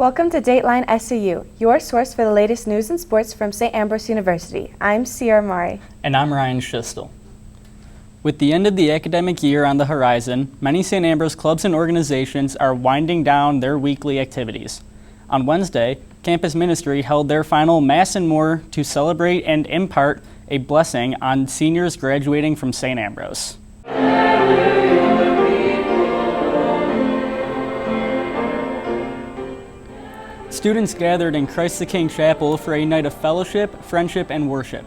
Welcome to Dateline SAU, your source for the latest news and sports from St. Ambrose University. I'm Sierra Mari. And I'm Ryan Schistel. With the end of the academic year on the horizon, many St. Ambrose clubs and organizations are winding down their weekly activities. On Wednesday, campus ministry held their final Mass and More to celebrate and impart a blessing on seniors graduating from St. Ambrose. Students gathered in Christ the King Chapel for a night of fellowship, friendship, and worship.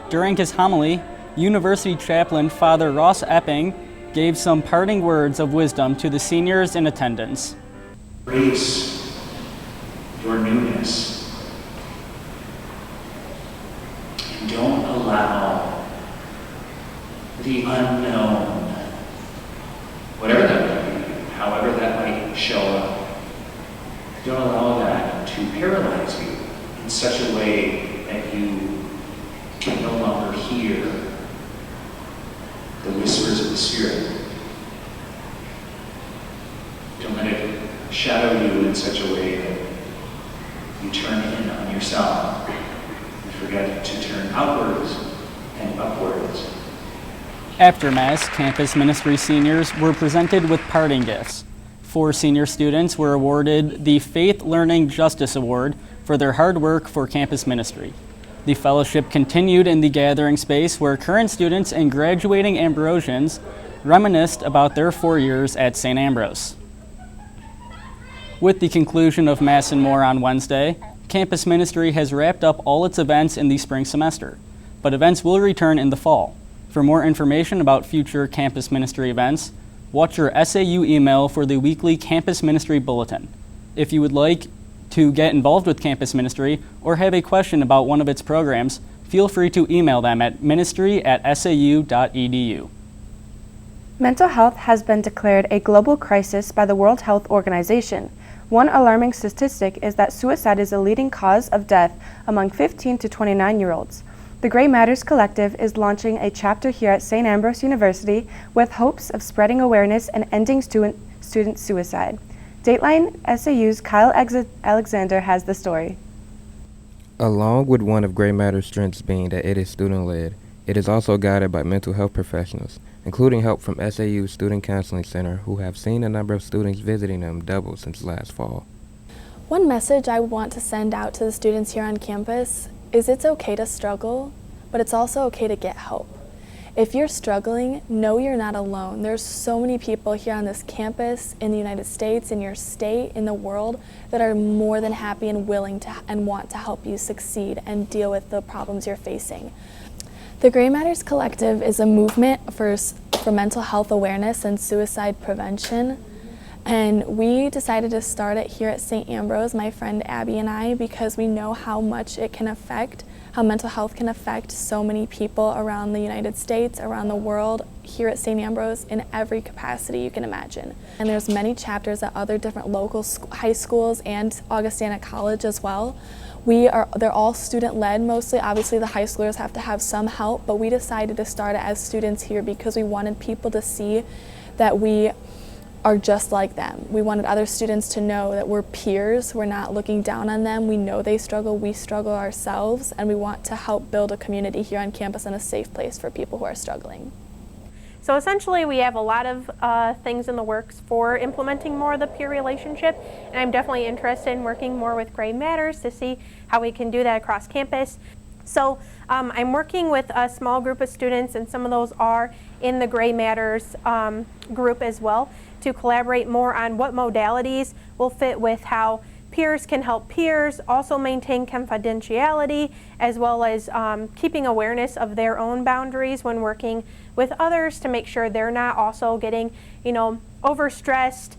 During his homily, University Chaplain Father Ross Epping gave some parting words of wisdom to the seniors in attendance. Embrace your newness and don't allow the unknown, whatever that might be, however that might show up, don't allow that to paralyze you in such a way that you can no longer hear the whispers of the Spirit. Don't let it shadow you in such a way that you turn in on yourself and forget to turn outwards and upwards. After Mass, campus ministry seniors were presented with parting gifts. 4 senior students were awarded the Faith Learning Justice Award for their hard work for campus ministry. The fellowship continued in the gathering space where current students and graduating Ambrosians reminisced about their 4 years at St. Ambrose. With the conclusion of Mass and More on Wednesday, campus ministry has wrapped up all its events in the spring semester, but events will return in the fall. For more information about future campus ministry events, watch your SAU email for the weekly Campus Ministry Bulletin. If you would like to get involved with campus ministry or have a question about one of its programs, feel free to email them at ministry@sau.edu. Mental health has been declared a global crisis by the World Health Organization. One alarming statistic is that suicide is a leading cause of death among 15 to 29-year-olds. The Gray Matters Collective is launching a chapter here at St. Ambrose University with hopes of spreading awareness and ending student suicide. Dateline SAU's Kyle Alexander has the story. Along with one of Gray Matters' strengths being that it is student-led, it is also guided by mental health professionals, including help from SAU's Student Counseling Center, who have seen the number of students visiting them double since last fall. One message I want to send out to the students here on campus is it's okay to struggle, but it's also okay to get help. If you're struggling, know you're not alone. There's so many people here on this campus, in the United States, in your state, in the world, that are more than happy and willing to and want to help you succeed and deal with the problems you're facing. The Gray Matters Collective is a movement for mental health awareness and suicide prevention. And we decided to start it here at St. Ambrose, my friend Abby and I, because we know how much it can affect, how mental health can affect so many people around the United States, around the world, here at St. Ambrose in every capacity you can imagine. And there's many chapters at other different local high schools and Augustana College as well. They're all student-led mostly. Obviously the high schoolers have to have some help, but we decided to start it as students here because we wanted people to see that we are just like them. We wanted other students to know that we're peers, we're not looking down on them, we know they struggle, we struggle ourselves, and we want to help build a community here on campus and a safe place for people who are struggling. So essentially we have a lot of things in the works for implementing more of the peer relationship, and I'm definitely interested in working more with Gray Matters to see how we can do that across campus. So I'm working with a small group of students, and some of those are in the Gray Matters group as well, to collaborate more on what modalities will fit with how peers can help peers, also maintain confidentiality, as well as keeping awareness of their own boundaries when working with others to make sure they're not also getting, overstressed,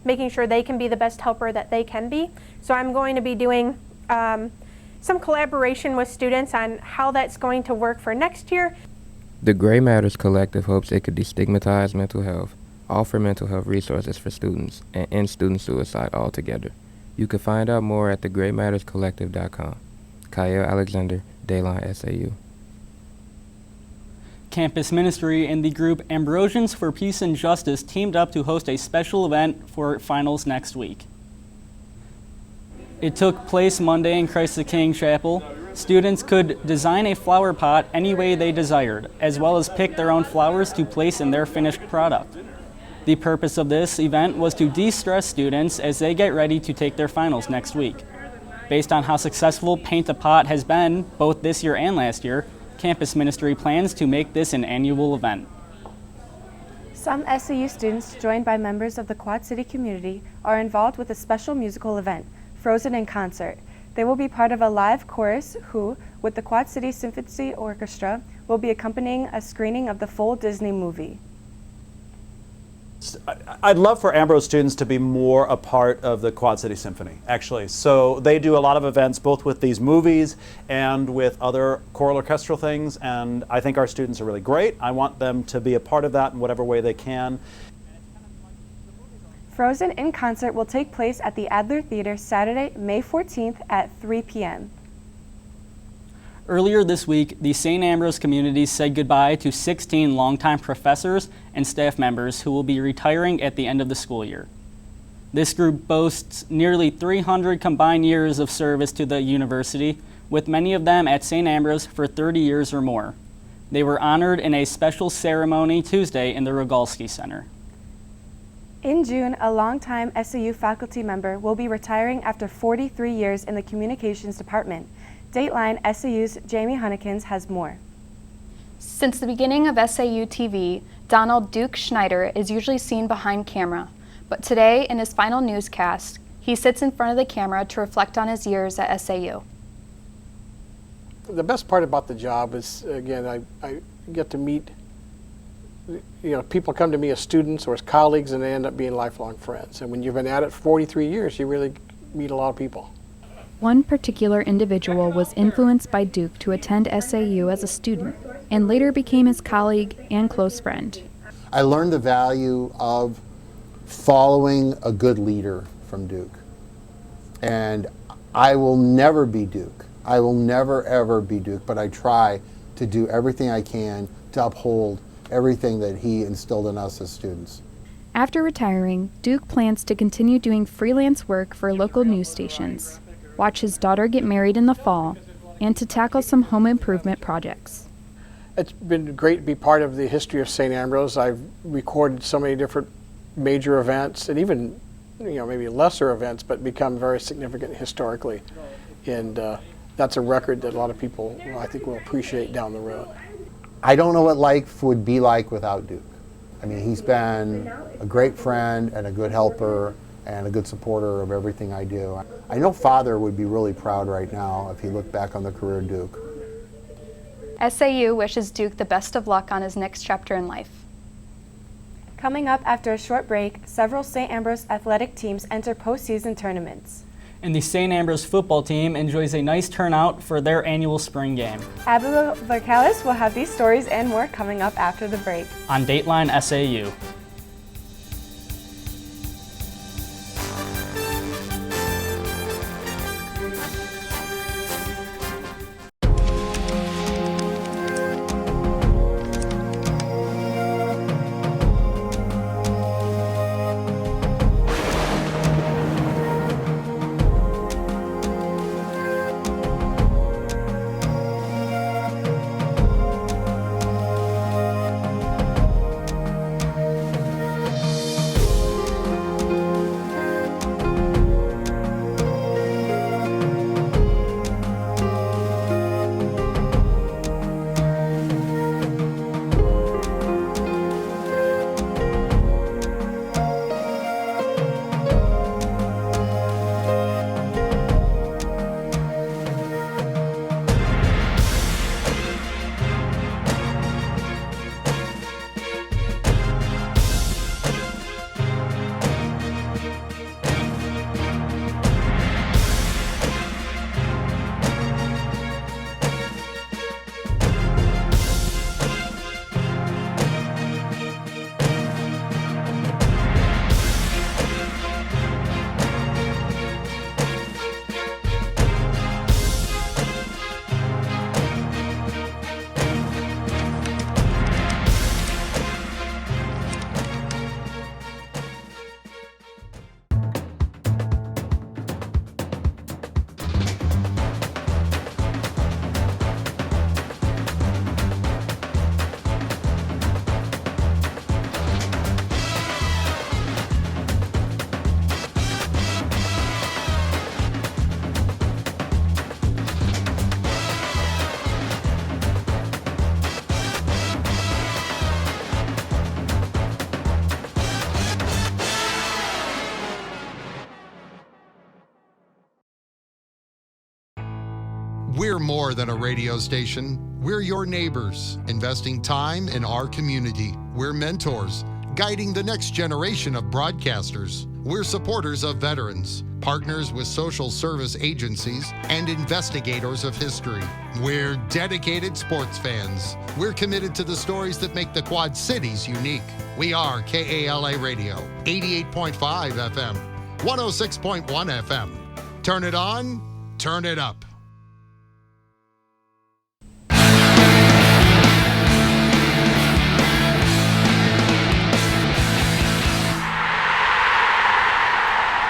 making sure they can be the best helper that they can be. So I'm going to be doing some collaboration with students on how that's going to work for next year. The Gray Matters Collective hopes it could destigmatize mental health, offer mental health resources for students, and end student suicide altogether. You can find out more at thegraymatterscollective.com. Kyle Alexander, Dateline SAU. Campus Ministry and the group Ambrosians for Peace and Justice teamed up to host a special event for finals next week. It took place Monday in Christ the King Chapel. Students could design a flower pot any way they desired, as well as pick their own flowers to place in their finished product. The purpose of this event was to de-stress students as they get ready to take their finals next week. Based on how successful Paint a Pot has been, both this year and last year, Campus Ministry plans to make this an annual event. Some SAU students, joined by members of the Quad City community, are involved with a special musical event, Frozen in Concert. They will be part of a live chorus who, with the Quad City Symphony Orchestra, will be accompanying a screening of the full Disney movie. I'd love for Ambrose students to be more a part of the Quad City Symphony, actually. So they do a lot of events both with these movies and with other choral orchestral things, and I think our students are really great. I want them to be a part of that in whatever way they can. Frozen in Concert will take place at the Adler Theater Saturday, May 14th at 3 p.m. Earlier this week, the St. Ambrose community said goodbye to 16 longtime professors and staff members who will be retiring at the end of the school year. This group boasts nearly 300 combined years of service to the university, with many of them at St. Ambrose for 30 years or more. They were honored in a special ceremony Tuesday in the Rogalski Center. In June, a longtime SAU faculty member will be retiring after 43 years in the communications department. Dateline SAU's Jamie Hunnekins has more. Since the beginning of SAUtv, Donald Duke Schneider is usually seen behind camera, but today in his final newscast, he sits in front of the camera to reflect on his years at SAU. The best part about the job is, again, I get to meet, people come to me as students or as colleagues and they end up being lifelong friends. And when you've been at it 43 years, you really meet a lot of people. One particular individual was influenced by Duke to attend SAU as a student and later became his colleague and close friend. I learned the value of following a good leader from Duke. And I will never be Duke. I will never ever be Duke, but I try to do everything I can to uphold everything that he instilled in us as students. After retiring, Duke plans to continue doing freelance work for local news stations, watch his daughter get married in the fall, and to tackle some home improvement projects. It's been great to be part of the history of St. Ambrose. I've recorded so many different major events and even maybe lesser events, but become very significant historically. And that's a record that a lot of people, I think, will appreciate down the road. I don't know what life would be like without Duke. I mean, he's been a great friend and a good helper and a good supporter of everything I do. I know Father would be really proud right now if he looked back on the career of Duke. SAU wishes Duke the best of luck on his next chapter in life. Coming up after a short break, several St. Ambrose athletic teams enter postseason tournaments. And the St. Ambrose football team enjoys a nice turnout for their annual spring game. Abigail Vercalis will have these stories and more coming up after the break. On Dateline SAU. We're more than a radio station. We're your neighbors, investing time in our community. We're mentors, guiding the next generation of broadcasters. We're supporters of veterans, partners with social service agencies, and investigators of history. We're dedicated sports fans. We're committed to the stories that make the Quad Cities unique. We are KALA Radio, 88.5 FM, 106.1 FM. Turn it on, turn it up.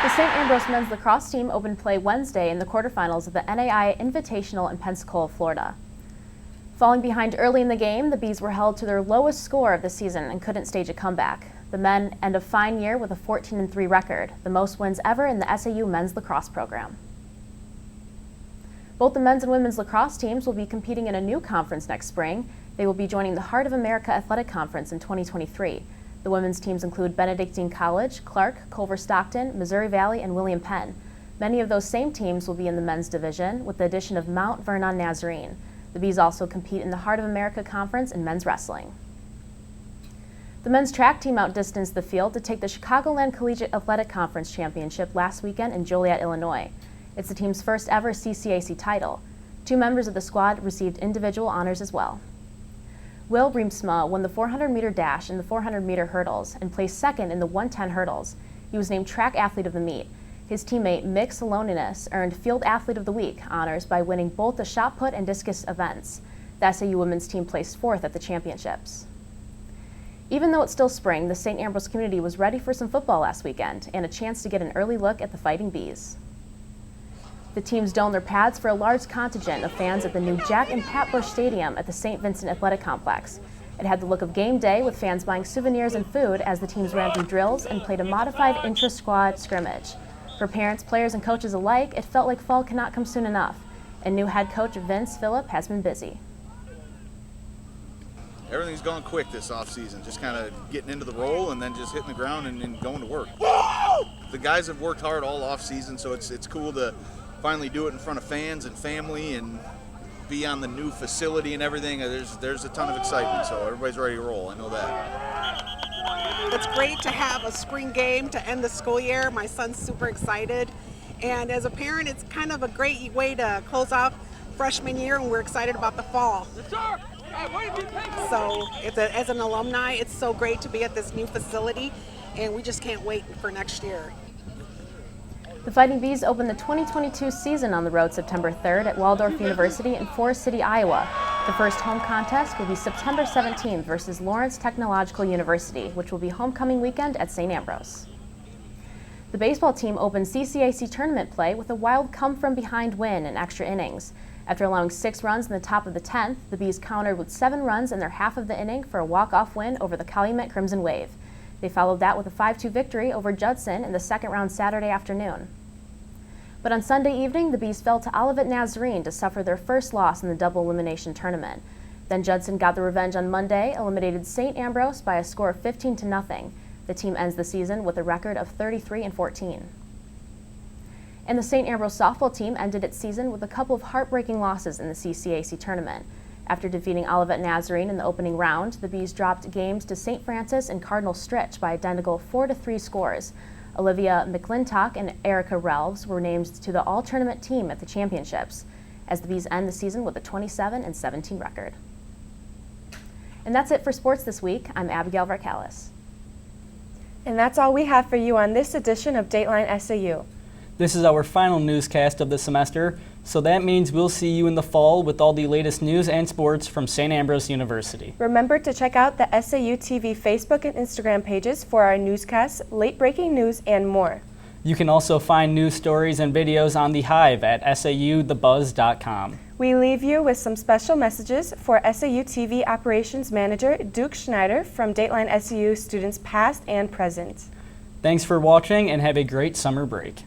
The St. Ambrose men's lacrosse team opened play Wednesday in the quarterfinals of the NAI Invitational in Pensacola, Florida. Falling behind early in the game, the Bees were held to their lowest score of the season and couldn't stage a comeback. The men end a fine year with a 14-3 record, the most wins ever in the SAU men's lacrosse program. Both the men's and women's lacrosse teams will be competing in a new conference next spring. They will be joining the Heart of America Athletic Conference in 2023. The women's teams include Benedictine College, Clark, Culver Stockton, Missouri Valley, and William Penn. Many of those same teams will be in the men's division, with the addition of Mount Vernon Nazarene. The Bees also compete in the Heart of America Conference in men's wrestling. The men's track team outdistanced the field to take the Chicagoland Collegiate Athletic Conference Championship last weekend in Joliet, Illinois. It's the team's first ever CCAC title. 2 members of the squad received individual honors as well. Will Reemsma won the 400-meter dash and the 400-meter hurdles and placed second in the 110 hurdles. He was named Track Athlete of the Meet. His teammate Mick Saloninus earned Field Athlete of the Week honors by winning both the shot put and discus events. The SAU women's team placed 4th at the championships. Even though it's still spring, the St. Ambrose community was ready for some football last weekend and a chance to get an early look at the Fighting Bees. The teams donned their pads for a large contingent of fans at the new Jack and Pat Bush Stadium at the St. Vincent Athletic Complex. It had the look of game day, with fans buying souvenirs and food as the teams ran through drills and played a modified intra-squad scrimmage. For parents, players, and coaches alike, it felt like fall cannot come soon enough. And new head coach Vince Phillip has been busy. Everything's gone quick this offseason, just kind of getting into the role and then just hitting the ground and going to work. The guys have worked hard all offseason, so it's cool to finally do it in front of fans and family and be on the new facility and everything. There's a ton of excitement, so everybody's ready to roll. I know that. It's great to have a spring game to end the school year. My son's super excited. And as a parent, it's kind of a great way to close off freshman year, and we're excited about the fall. So as an alumni, it's so great to be at this new facility, and we just can't wait for next year. The Fighting Bees opened the 2022 season on the road September 3rd at Waldorf University in Forest City, Iowa. The first home contest will be September 17th versus Lawrence Technological University, which will be homecoming weekend at St. Ambrose. The baseball team opened CCAC tournament play with a wild come-from-behind win in extra innings. After allowing 6 runs in the top of the 10th, the Bees countered with 7 runs in their half of the inning for a walk-off win over the Calumet Crimson Wave. They followed that with a 5-2 victory over Judson in the second round Saturday afternoon. But on Sunday evening, the Bees fell to Olivet Nazarene to suffer their first loss in the double elimination tournament. Then Judson got the revenge on Monday, eliminated St. Ambrose by a score of 15-0. The team ends the season with a record of 33-14. And the St. Ambrose softball team ended its season with a couple of heartbreaking losses in the CCAC tournament. After defeating Olivet Nazarene in the opening round, the Bees dropped games to St. Francis and Cardinal Stritch by identical 4-3 scores. Olivia McClintock and Erica Relves were named to the all-tournament team at the championships, as the Bees end the season with a 27-17 record. And that's it for sports this week. I'm Abigail Varkalis. And that's all we have for you on this edition of Dateline SAU. This is our final newscast of the semester, so that means we'll see you in the fall with all the latest news and sports from St. Ambrose University. Remember to check out the SAUtv Facebook and Instagram pages for our newscasts, late-breaking news, and more. You can also find news stories and videos on The Hive at SAUthebuzz.com. We leave you with some special messages for SAUtv Operations Manager Duke Schneider from Dateline SAU students past and present. Thanks for watching and have a great summer break.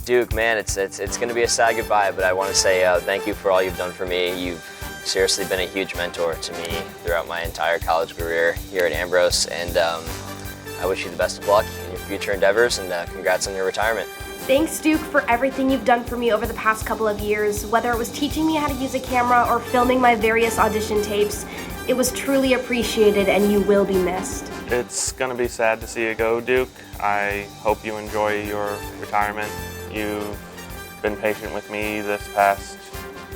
Duke, man, it's going to be a sad goodbye, but I want to say thank you for all you've done for me. You've seriously been a huge mentor to me throughout my entire college career here at Ambrose, and I wish you the best of luck in your future endeavors, and congrats on your retirement. Thanks, Duke, for everything you've done for me over the past couple of years, whether it was teaching me how to use a camera or filming my various audition tapes. It was truly appreciated, and you will be missed. It's going to be sad to see you go, Duke. I hope you enjoy your retirement. You've been patient with me this past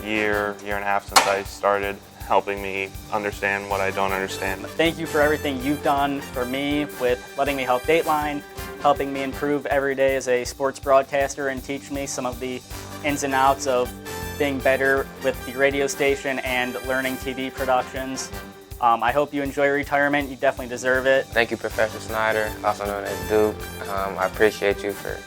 year and a half since I started, helping me understand what I don't understand. Thank you for everything you've done for me with letting me help Dateline, helping me improve every day as a sports broadcaster and teach me some of the ins and outs of being better with the radio station and learning TV productions. I hope you enjoy retirement. You definitely deserve it. Thank you, Professor Snyder, also known as Duke. I appreciate you for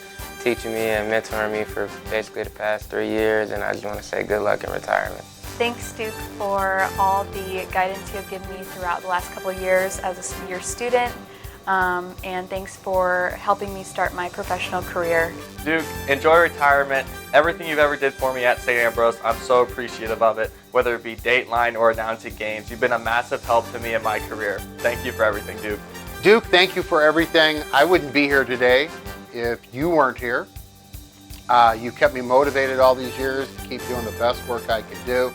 teaching me and mentoring me for basically the past 3 years, and I just want to say good luck in retirement. Thanks, Duke, for all the guidance you have given me throughout the last couple of years as your student, and thanks for helping me start my professional career. Duke, enjoy retirement. Everything you've ever did for me at St. Ambrose, I'm so appreciative of it, whether it be Dateline or announcing games. You've been a massive help to me in my career. Thank you for everything, Duke. Duke, thank you for everything. I wouldn't be here today if you weren't here. You kept me motivated all these years to keep doing the best work I could do,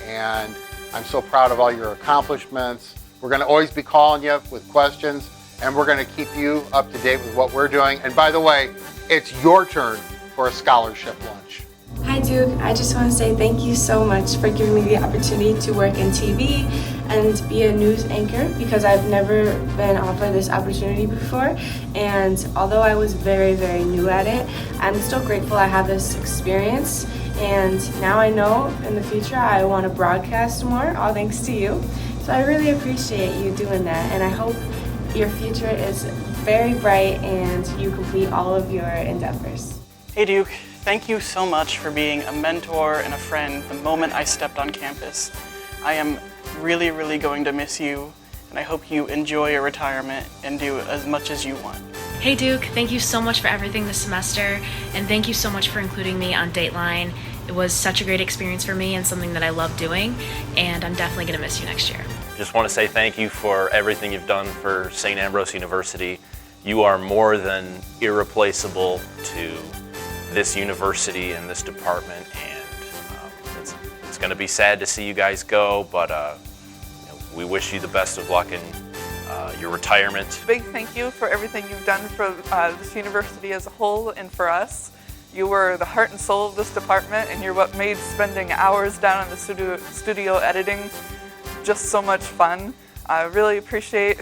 and I'm so proud of all your accomplishments. We're going to always be calling you with questions, and we're going to keep you up to date with what we're doing. And by the way, it's your turn for a scholarship lunch. Hi Duke, I just want to say thank you so much for giving me the opportunity to work in TV and be a news anchor, because I've never been offered this opportunity before, and although I was very, very new at it, I'm still grateful I have this experience, and now I know in the future I want to broadcast more, all thanks to you. So I really appreciate you doing that, and I hope your future is very bright and you complete all of your endeavors. Hey Duke, thank you so much for being a mentor and a friend the moment I stepped on campus. I am really, really going to miss you, and I hope you enjoy your retirement and do as much as you want. Hey Duke, thank you so much for everything this semester, and thank you so much for including me on Dateline. It was such a great experience for me and something that I love doing, and I'm definitely going to miss you next year. Just want to say thank you for everything you've done for St. Ambrose University. You are more than irreplaceable to this university and this department, and it's going to be sad to see you guys go, but we wish you the best of luck in your retirement. Big thank you for everything you've done for this university as a whole and for us. You were the heart and soul of this department, and you're what made spending hours down in the studio editing just so much fun. I really appreciate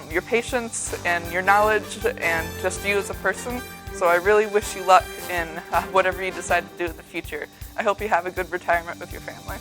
your patience and your knowledge and just you as a person. So I really wish you luck in whatever you decide to do in the future. I hope you have a good retirement with your family.